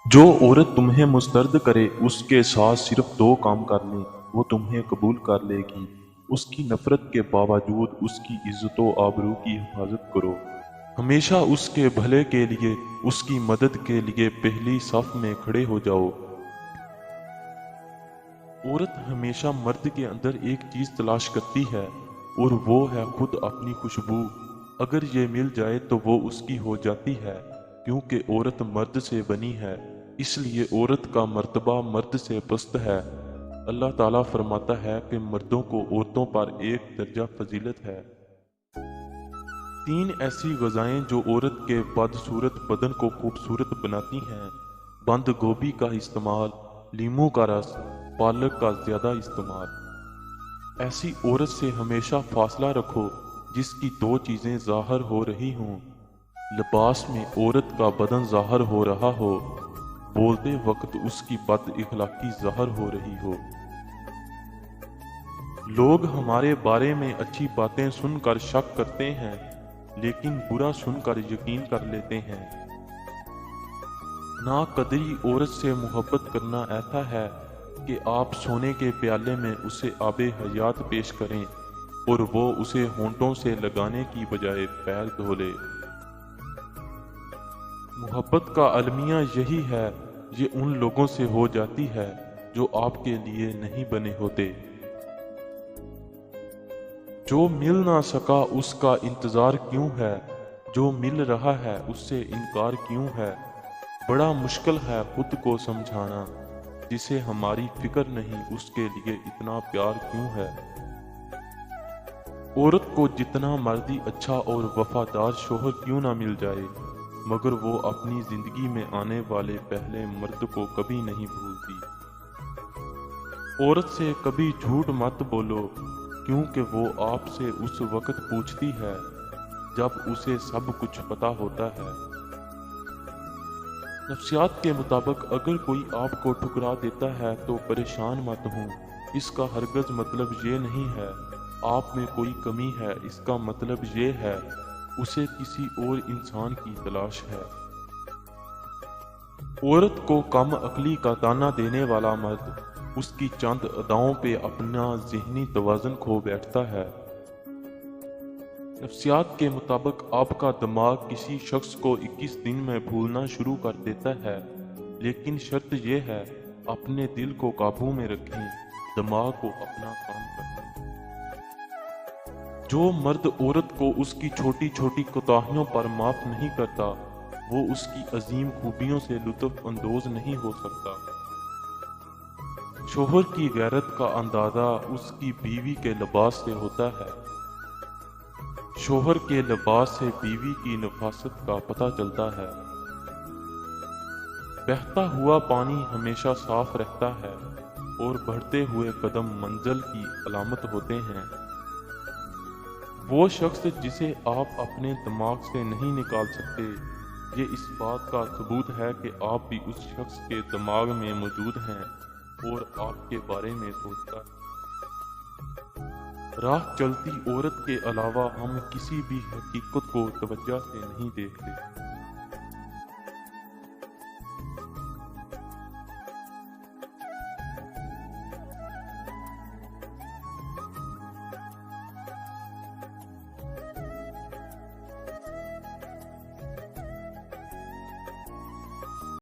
जो औरत तुम्हें मुस्तरद करे उसके साथ सिर्फ दो काम कर लें, वो तुम्हें कबूल कर लेगी। उसकी नफरत के बावजूद उसकी इज्जत व आबरू की हिफाजत करो। हमेशा उसके भले के लिए, उसकी मदद के लिए पहली सफ में खड़े हो जाओ। औरत हमेशा मर्द के अंदर एक चीज तलाश करती है और वो है खुद अपनी खुशबू। अगर ये मिल जाए तो वो उसकी हो जाती है, क्योंकि औरत मर्द से बनी है, इसलिए औरत का मर्तबा मर्द से पस्त है। अल्लाह ताला फरमाता है कि मर्दों को औरतों पर एक दर्जा फजीलत है। तीन ऐसी ग़िज़ाएं जो औरत के बदसूरत बदन को खूबसूरत बनाती हैं: बंद गोभी का इस्तेमाल, लीमू का रस, पालक का ज़्यादा इस्तेमाल। ऐसी औरत से हमेशा फासला रखो जिसकी दो चीज़ें ज़ाहिर हो रही हों। लिबास में औरत का बदन ज़ाहिर हो रहा हो, बोलते वक्त उसकी बद इखलाकी ज़ाहिर हो रही हो। लोग हमारे बारे में अच्छी बातें सुनकर शक करते हैं, लेकिन बुरा सुनकर यकीन कर लेते हैं। नाकदरी औरत से मोहब्बत करना ऐसा है कि आप सोने के प्याले में उसे आबे हयात पेश करें और वो उसे होंठों से लगाने की बजाय पैर धो ले। मोहब्बत का अलमिया यही है, ये उन लोगों से हो जाती है जो आपके लिए नहीं बने होते। जो मिल ना सका उसका इंतज़ार क्यों है, जो मिल रहा है उससे इनकार क्यों है। बड़ा मुश्किल है खुद को समझाना, जिसे हमारी फिक्र नहीं उसके लिए इतना प्यार क्यों है। औरत को जितना मर्दी अच्छा और वफादार शोहर क्यों ना मिल जाए, मगर वो अपनी जिंदगी में आने वाले पहले मर्द को कभी नहीं भूलती। औरत से कभी झूठ मत बोलो, क्योंकि वो आपसे उस वक्त पूछती है जब उसे सब कुछ पता होता है। नफ्सियात के मुताबिक अगर कोई आपको ठुकरा देता है तो परेशान मत हो। इसका हरगज मतलब ये नहीं है आप में कोई कमी है, इसका मतलब ये है उसे किसी और इंसान की तलाश है। औरत को कम अक्ली का ताना देने वाला मर्द उसकी चंद अदाओं पे अपना ज़हनी तवाज़ुन खो बैठता है। नफ्सियात के मुताबिक आपका दिमाग किसी शख्स को 21 दिन में भूलना शुरू कर देता है, लेकिन शर्त यह है अपने दिल को काबू में रखें, दिमाग को अपना काम करें। जो मर्द औरत को उसकी छोटी छोटी कोताहियों पर माफ़ नहीं करता, वो उसकी अजीम खूबियों से लुत्फ़ अंदोज़ नहीं हो सकता। शोहर की गैरत का अंदाज़ा उसकी बीवी के लिबास से होता है। शोहर के लिबास से बीवी की नफासत का पता चलता है। बहता हुआ पानी हमेशा साफ रहता है और बढ़ते हुए कदम मंजिल की अलामत होते हैं। वो शख्स जिसे आप अपने दिमाग से नहीं निकाल सकते, ये इस बात का सबूत है कि आप भी उस शख्स के दिमाग में मौजूद हैं और आपके बारे में सोचता है। राह चलती औरत के अलावा हम किसी भी हकीकत को तवज्जो से नहीं देखते।